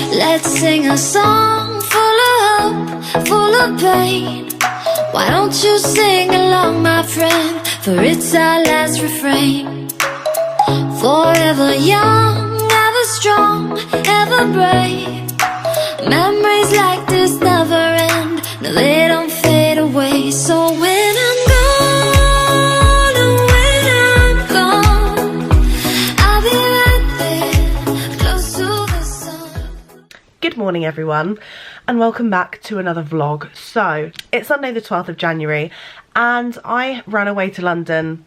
Let's sing a song full of hope, full of pain. Why don't you sing along, my friend? For it's our last refrain. Forever young, ever strong, ever brave. Memories like this never end. No, they don't fade away. So when I'm gone, and when I'm gone, I'll be right there, close to the sun. Good morning everyone, and welcome back to another vlog. So it's Sunday the 12th of January and I ran away to London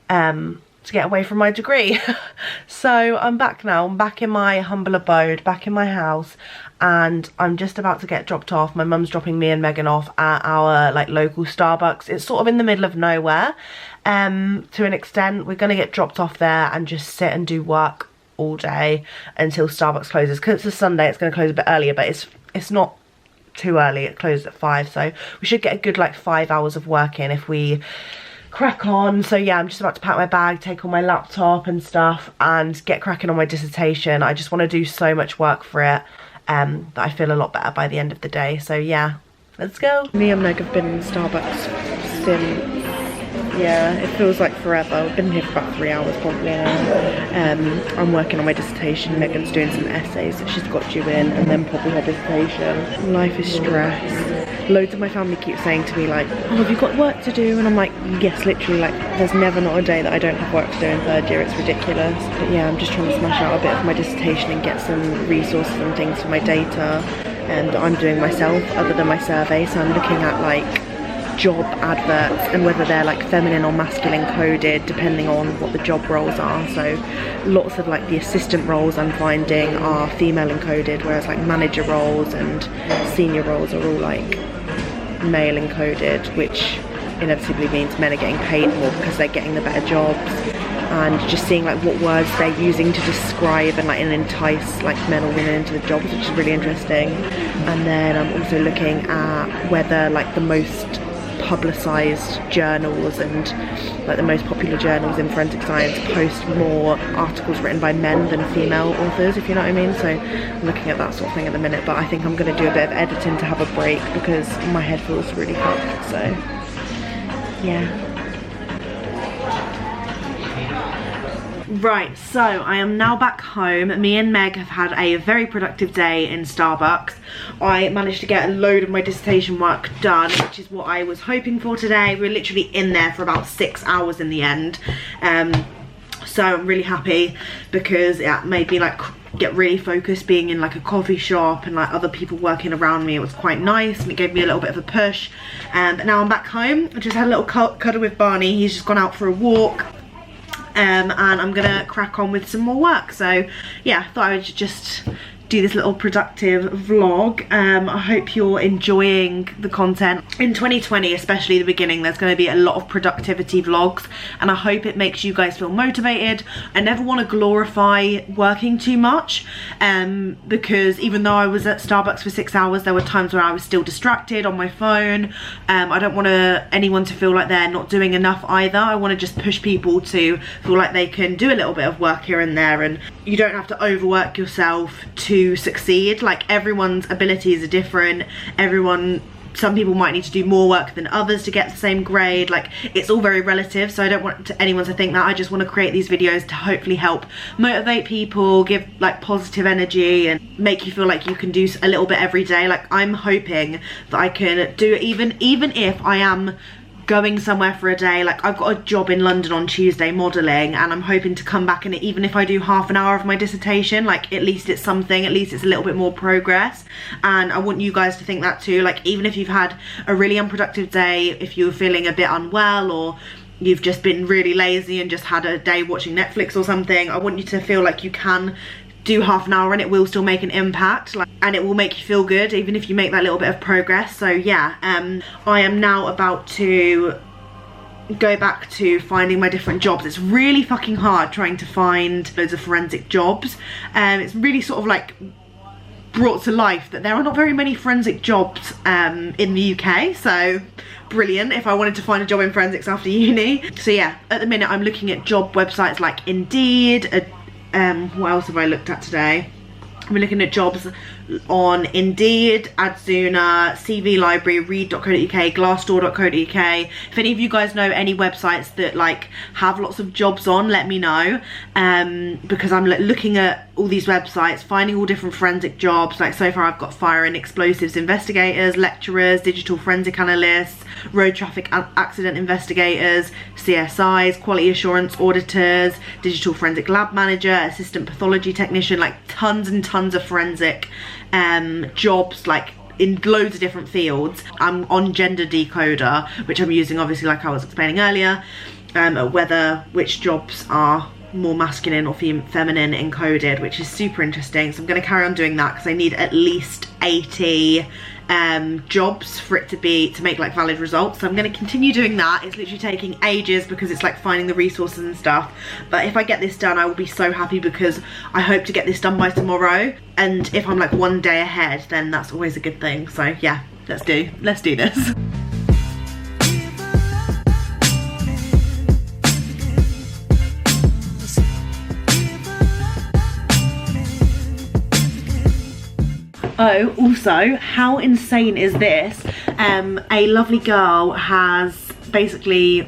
to get away from my degree. So I'm back now. I'm back in my humble abode, back in my house, and I'm just about to get dropped off. My mum's dropping me and Megan off at our local Starbucks. It's sort of in the middle of nowhere to an extent. We're gonna get dropped off there and just sit and do work all day until Starbucks closes, because it's a Sunday. It's going to close a bit earlier, but it's not too early. It closes at 5, so we should get a good 5 hours of work in if we crack on. So yeah, I'm just about to pack my bag, take all my laptop and stuff, and get cracking on my dissertation. I just want to do so much work for it that I feel a lot better by the end of the day. So yeah, let's go. Me and Meg have been in Starbucks since, yeah, it feels like forever. I've been here for about 3 hours probably now. I'm working on my dissertation. Megan's doing some essays that she's got due in, and then probably her dissertation. Life is stress. Loads of my family keep saying to me oh, have you got work to do? And I'm like, yes, literally, there's never not a day that I don't have work to do in third year. It's ridiculous. But yeah, I'm just trying to smash out a bit of my dissertation and get some resources and things for my data that I'm doing myself other than my survey. So I'm looking at job adverts and whether they're feminine or masculine coded depending on what the job roles are. So lots of the assistant roles I'm finding are female encoded, whereas manager roles and senior roles are all male encoded, which inevitably means men are getting paid more because they're getting the better jobs. And just seeing what words they're using to describe and entice men or women into the jobs, which is really interesting. And then I'm also looking at whether the most publicised journals and the most popular journals in forensic science post more articles written by men than female authors, if you know what I mean. So I'm looking at that sort of thing at the minute, but I think I'm going to do a bit of editing to have a break because my head feels really fucked. So yeah. Right, so I am now back home. Me and Meg have had a very productive day in Starbucks. I managed to get a load of my dissertation work done, which is what I was hoping for today. We were literally in there for about 6 hours in the end. So I'm really happy because it made me get really focused being in a coffee shop and other people working around me. It was quite nice and it gave me a little bit of a push. But now I'm back home. I just had a little cuddle with Barney. He's just gone out for a walk. And I'm gonna crack on with some more work. So yeah, I thought I would just do this little productive vlog. I hope you're enjoying the content. In 2020, especially the beginning, there's going to be a lot of productivity vlogs, and I hope it makes you guys feel motivated. I never want to glorify working too much, because even though I was at Starbucks for 6 hours, there were times where I was still distracted on my phone. I don't want anyone to feel like they're not doing enough either. I want to just push people to feel like they can do a little bit of work here and there, and you don't have to overwork yourself to succeed. Everyone's abilities are different. Some people might need to do more work than others to get the same grade. It's all very relative, so I don't want anyone to think that. I just want to create these videos to hopefully help motivate people, give positive energy, and make you feel like you can do a little bit every day. I'm hoping that I can do even if I am going somewhere for a day. I've got a job in London on Tuesday modelling, and I'm hoping to come back, and even if I do half an hour of my dissertation, at least it's something, at least it's a little bit more progress. And I want you guys to think that too. Even if you've had a really unproductive day, if you're feeling a bit unwell, or you've just been really lazy and just had a day watching Netflix or something, I want you to feel like you can do half an hour and it will still make an impact, and it will make you feel good even if you make that little bit of progress. So yeah, I am now about to go back to finding my different jobs. It's really fucking hard trying to find loads of forensic jobs. It's really sort of brought to life that there are not very many forensic jobs in the UK, so brilliant if I wanted to find a job in forensics after uni. So yeah, at the minute I'm looking at job websites like Indeed. What else have I looked at today? We're looking at jobs on Indeed, Adzuna, CV Library, Read.co.uk, Glassdoor.co.uk. If any of you guys know any websites that like have lots of jobs on, let me know, because I'm looking at all these websites, finding all different forensic jobs. Like so far I've got fire and explosives investigators, lecturers, digital forensic analysts, road traffic accident investigators, CSIs, quality assurance auditors, digital forensic lab manager, assistant pathology technician, like tons and tons of forensic jobs, like in loads of different fields. I'm on Gender Decoder, which I'm using obviously like I was explaining earlier, whether which jobs are more masculine or feminine encoded, which is super interesting. So I'm going to carry on doing that because I need at least 80 jobs for it to make like valid results. So I'm going to continue doing that. It's literally taking ages because it's like finding the resources and stuff, but if I get this done I will be so happy because I hope to get this done by tomorrow, and if I'm like one day ahead then that's always a good thing. So yeah, let's do this. Oh, also, how insane is this? A lovely girl has basically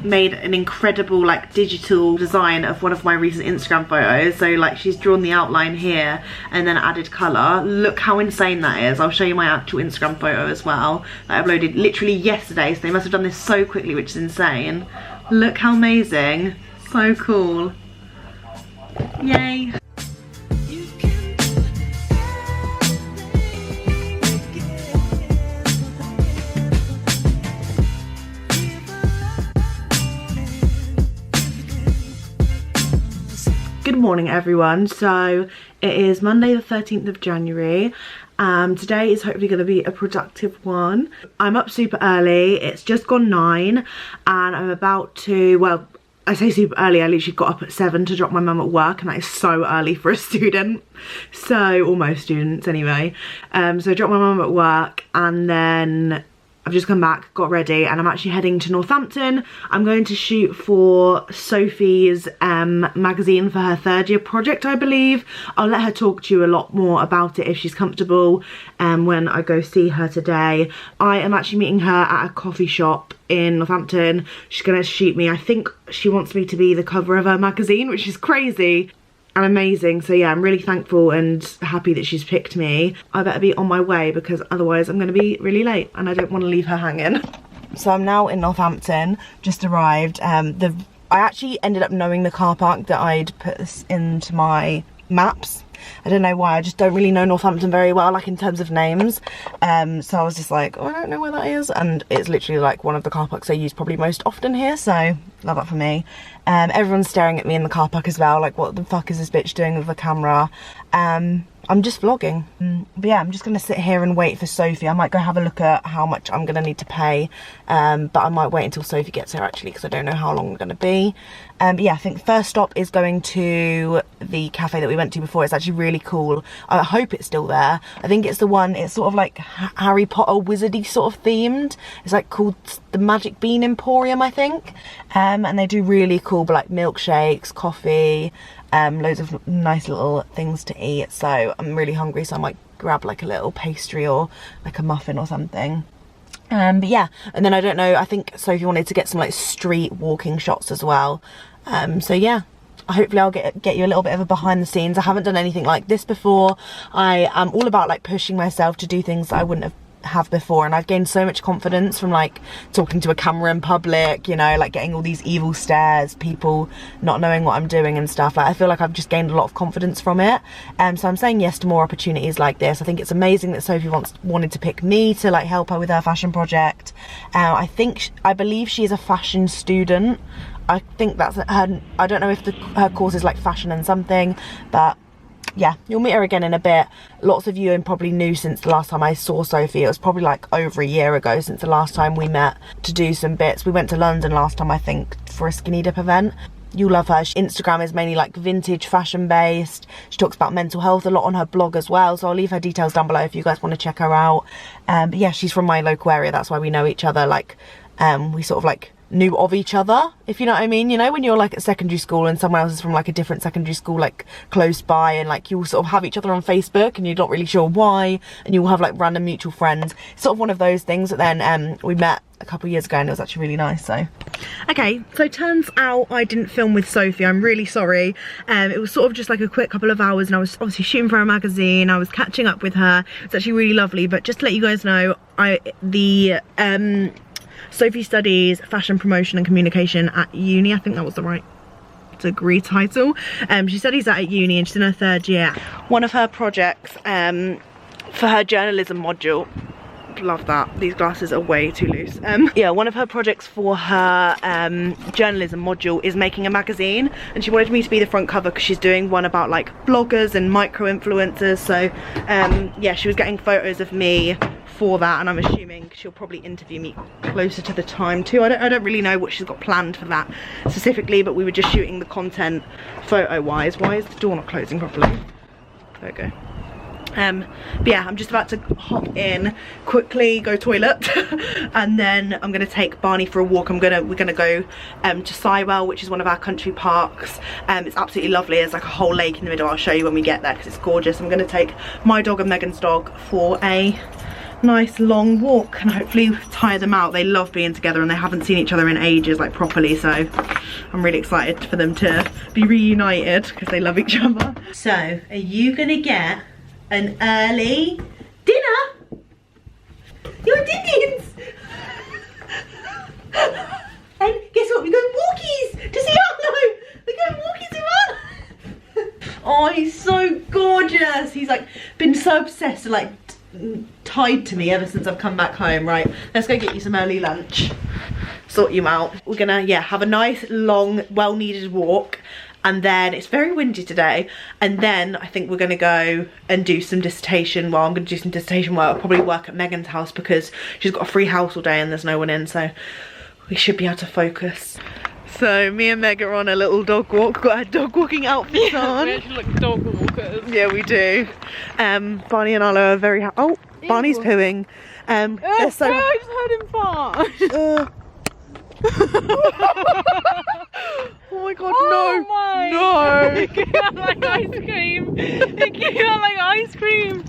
made an incredible like digital design of one of my recent Instagram photos. So like she's drawn the outline here and then added colour. Look how insane that is. I'll show you my actual Instagram photo as well that I uploaded literally yesterday, so they must have done this so quickly, which is insane. Look how amazing. So cool. Yay. Good morning everyone. So it is Monday the 13th of January. Today is hopefully going to be a productive one. I'm up super early. It's just gone 9 and I'm about to, well, I say super early, I literally got up at 7 to drop my mum at work, and that is so early for a student. So, or most students anyway. So I dropped my mum at work and then I've just come back, got ready, and I'm actually heading to Northampton. I'm going to shoot for Sophie's magazine for her 3rd year project, I believe. I'll let her talk to you a lot more about it if she's comfortable when I go see her today. I am actually meeting her at a coffee shop in Northampton. She's going to shoot me. I think she wants me to be the cover of her magazine, which is crazy and amazing. So yeah, I'm really thankful and happy that she's picked me. I better be on my way because otherwise I'm going to be really late and I don't want to leave her hanging. So I'm now in Northampton, just arrived. I actually ended up knowing the car park that I'd put this into my maps. I don't know why, I just don't really know Northampton very well, like in terms of names. So I was just like, oh, I don't know where that is, and it's literally like one of the car parks I use probably most often here, so love that for me. Everyone's staring at me in the car park as well, like what the fuck is this bitch doing with the camera? I'm just vlogging. But yeah, I'm just gonna sit here and wait for Sophie. I might go have a look at how much I'm gonna need to pay, but I might wait until Sophie gets here actually, because I don't know how long we're gonna be. But yeah, I think first stop is going to the cafe that we went to before. It's actually really cool. I hope it's still there. I think it's the one, it's sort of like Harry Potter wizardy sort of themed. It's like called the Magic Bean Emporium, I think. And they do really cool like milkshakes, coffee, loads of nice little things to eat. So I'm really hungry, so I might grab like a little pastry or like a muffin or something. But yeah, and then I don't know, I think Sophie wanted to get some like street walking shots as well. So yeah, hopefully I'll get you a little bit of a behind the scenes. I haven't done anything like this before. I am all about like pushing myself to do things that I wouldn't have before, and I've gained so much confidence from like talking to a camera in public, you know, like getting all these evil stares, people not knowing what I'm doing and stuff. Like, I feel like I've just gained a lot of confidence from it, so I'm saying yes to more opportunities like this. I think it's amazing that Sophie wanted to pick me to like help her with her fashion project. I believe she is a fashion student. I think that's her, I don't know if her course is like fashion and something, but yeah, you'll meet her again in a bit. Lots of you probably knew since the last time I saw Sophie. It was probably like over a year ago since the last time we met to do some bits. We went to London last time, I think, for a skinny dip event. You'll love her. Instagram is mainly like vintage fashion based. She talks about mental health a lot on her blog as well, so I'll leave her details down below if you guys want to check her out. But yeah, she's from my local area, that's why we know each other. Like we sort of like knew of each other, if you know what I mean. You know, when you're like at secondary school and someone else is from like a different secondary school like close by, and like you all sort of have each other on Facebook and you're not really sure why, and you all have like random mutual friends. Sort of one of those things. But then we met a couple of years ago and it was actually really nice. So okay, so turns out I didn't film with Sophie. I'm really sorry. It was sort of just like a quick couple of hours and I was obviously shooting for a magazine. I was catching up with her. It's actually really lovely. But just to let you guys know, Sophie studies fashion promotion and communication at uni. I think that was the right degree title. She studies that at uni and she's in her 3rd year. One of her projects for her journalism module, love that, these glasses are way too loose. Yeah, one of her projects for her journalism module is making a magazine, and she wanted me to be the front cover because she's doing one about like bloggers and micro influencers. So yeah, she was getting photos of me for that, and I'm assuming she'll probably interview me closer to the time too. I don't really know what she's got planned for that specifically, but we were just shooting the content photo wise. Why is the door not closing properly? There we go. But yeah, I'm just about to hop in quickly, go toilet, and then I'm gonna take Barney for a walk. We're gonna go to Sywell, which is one of our country parks. It's absolutely lovely. There's like a whole lake in the middle. I'll show you when we get there because it's gorgeous. I'm gonna take my dog and Megan's dog for a nice long walk and hopefully tire them out. They love being together and they haven't seen each other in ages, like properly, so I'm really excited for them to be reunited because they love each other. So are you gonna get an early dinner? Your dinnies! And guess what, we're going walkies to see Arlo! We're going walkies to Arlo! Oh, he's so gorgeous. He's like been so obsessed and like tied to me ever since I've come back home. Right, let's go get you some early lunch, sort you out. We're gonna, yeah, have a nice long well needed walk, and then it's very windy today, and then I think we're gonna go and do some dissertation. Well, I'm gonna do some dissertation work. I'll probably work at Megan's house because she's got a free house all day and there's no one in, so we should be able to focus. So me and Meg are on a little dog walk. Got our dog walking outfits on. We actually look dog walkers. Yeah, we do. Barney and Arlo are very happy. Oh, Barney's pooing. They're so I just heard him fart. Oh my god, Oh no! It came out like ice cream. It came out like ice cream.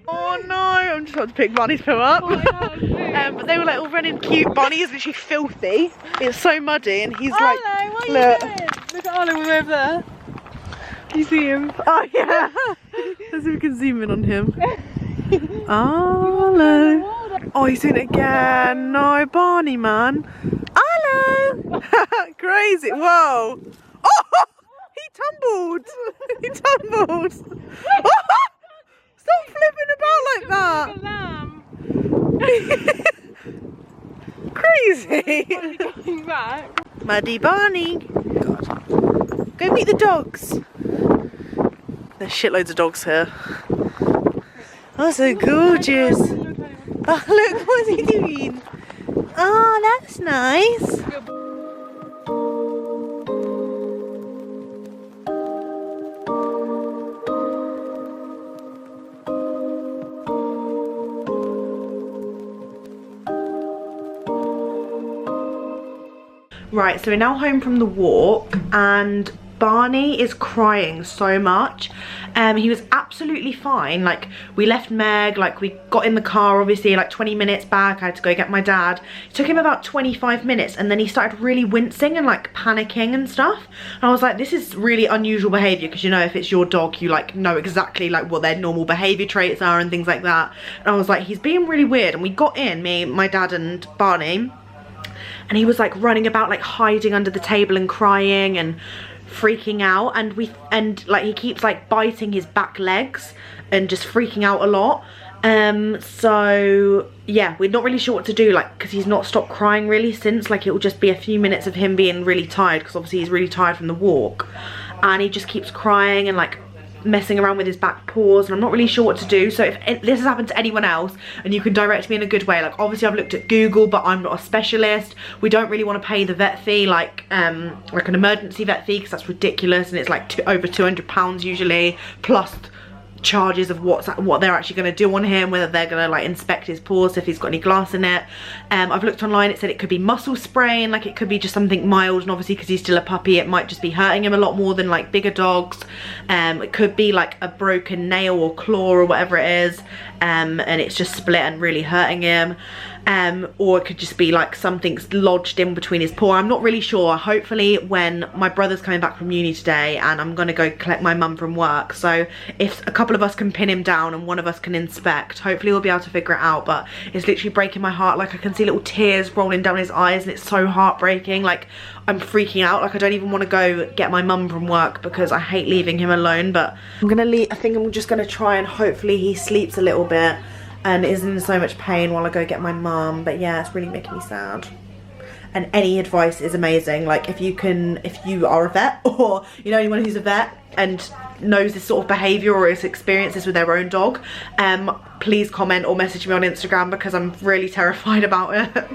Oh no! I'm just about to pick Barney's poo up. Oh, But they were like all running cute. Barney is literally filthy. It's so muddy, and he's Arlo, like, what are look. you doing? Look at Arlo over there. You see him? Oh yeah. Let's see if we can zoom in on him. Arlo. Oh, he's doing it again. No, Barney, man. Arlo. Crazy. Whoa. Oh, he tumbled. He tumbled. Stop flipping about like that. Crazy. Going back. Muddy Barney. God. Go meet the dogs. There's shitloads of dogs here. Oh, so gorgeous. Oh, look, what's he doing? Oh, that's nice. Right, so we're now home from the walk and Barney is crying so much. He was absolutely fine. Like, we left Meg, like we got in the car obviously like 20 minutes back. I had to go get my dad. It took him about 25 minutes and then he started really wincing and like panicking and stuff. And I was like, this is really unusual behaviour, because you know, if it's your dog, you like know exactly like what their normal behaviour traits are and things like that. And I was like, he's being really weird. And we got in, me, my dad and Barney, and he was like running about, like hiding under the table and crying and freaking out, and like he keeps like biting his back legs and just freaking out a lot. So yeah, we're not really sure what to do, like, because he's not stopped crying really since. Like, it will just be a few minutes of him being really tired, because obviously he's really tired from the walk, and he just keeps crying and like messing around with his back paws, and I'm not really sure what to do. So if this has happened to anyone else and you can direct me in a good way, like obviously I've looked at Google, but I'm not a specialist. We don't really want to pay the vet fee, like an emergency vet fee, because that's ridiculous, and it's like over £200 usually, plus charges of what they're actually going to do on him, whether they're going to like inspect his paws if he's got any glass in it. I've looked online, it said it could be muscle sprain, like it could be just something mild, and obviously because he's still a puppy it might just be hurting him a lot more than like bigger dogs. It could be like a broken nail or claw or whatever it is, and it's just split and really hurting him. Or it could just be like something's lodged in between his paw. I'm not really sure. Hopefully when my brother's coming back from uni today and I'm gonna go collect my mum from work, so if a couple of us can pin him down and one of us can inspect, hopefully we'll be able to figure it out. But it's literally breaking my heart. Like I can see little tears rolling down his eyes and it's so heartbreaking. Like I'm freaking out. Like I don't even want to go get my mum from work because I hate leaving him alone. But I'm gonna leave. I think I'm just gonna try and hopefully he sleeps a little bit and isn't in so much pain while I go get my mum. But yeah, it's really making me sad. And any advice is amazing. Like if you are a vet or you know anyone who's a vet and knows this sort of behaviour or has experienced this with their own dog, please comment or message me on Instagram because I'm really terrified about it.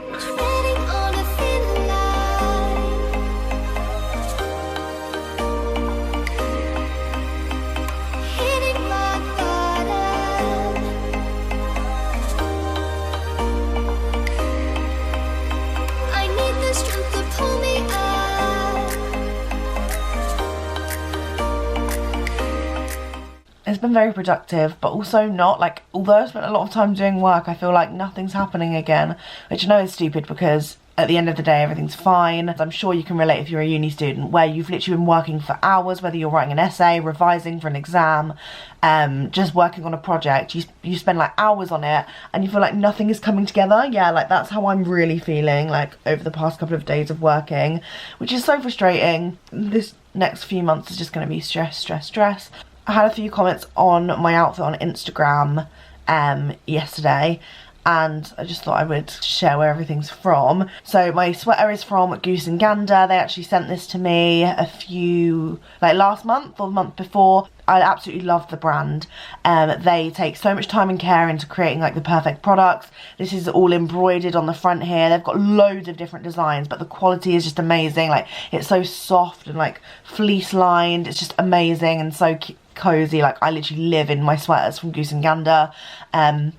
It's been very productive, but also not. Like, although I spent a lot of time doing work, I feel like nothing's happening again, which I know is stupid because at the end of the day everything's fine. I'm sure you can relate if you're a uni student where you've literally been working for hours, whether you're writing an essay, revising for an exam, just working on a project. You spend like hours on it and you feel like nothing is coming together. Yeah, like that's how I'm really feeling like over the past couple of days of working, which is so frustrating. This next few months is just going to be stress, stress, stress. I had a few comments on my outfit on Instagram yesterday, and I just thought I would share where everything's from. So my sweater is from Goose and Gander. They actually sent this to me last month or the month before. I absolutely love the brand. They take so much time and care into creating like the perfect products. This is all embroidered on the front here. They've got loads of different designs, but the quality is just amazing. Like it's so soft and like fleece lined. It's just amazing and so cozy. Like I literally live in my sweaters from Goose and Gander. And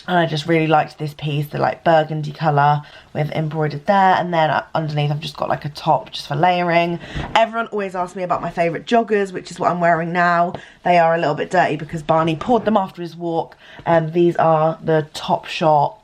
I just really liked this piece, the like burgundy colour with embroidered there, and then underneath I've just got like a top just for layering. Everyone always asks me about my favourite joggers, which is what I'm wearing now. They are a little bit dirty because Barney poured them after his walk, and these are the Topshop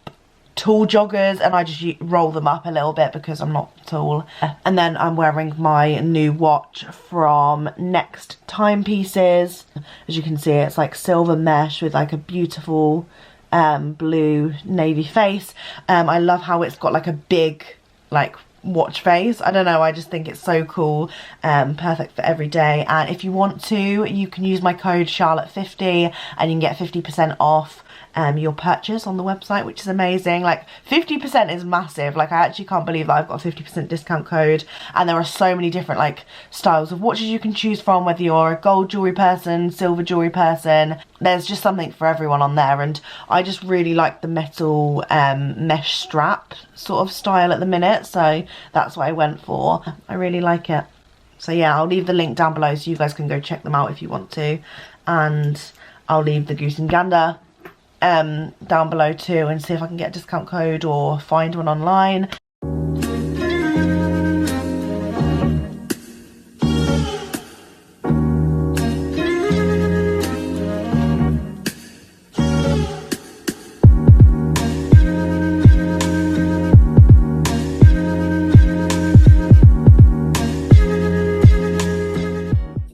tall joggers, and I just roll them up a little bit because I'm not tall. And then I'm wearing my new watch from Next Timepieces. As you can see, it's like silver mesh with like a beautiful blue navy face. I love how it's got like a big like watch face. I don't know, I just think it's so cool. Perfect for every day. And if you want to, you can use my code Charlotte50 and you can get 50% off your purchase on the website, which is amazing. Like 50% is massive. Like I actually can't believe that I've got a 50% discount code, and there are so many different like styles of watches you can choose from, whether you're a gold jewelry person, silver jewelry person. There's just something for everyone on there, and I just really like the metal mesh strap sort of style at the minute, so that's what I went for. I really like it. So yeah, I'll leave the link down below so you guys can go check them out if you want to, and I'll leave the Goose and Gander down below too, and see if I can get a discount code or find one online.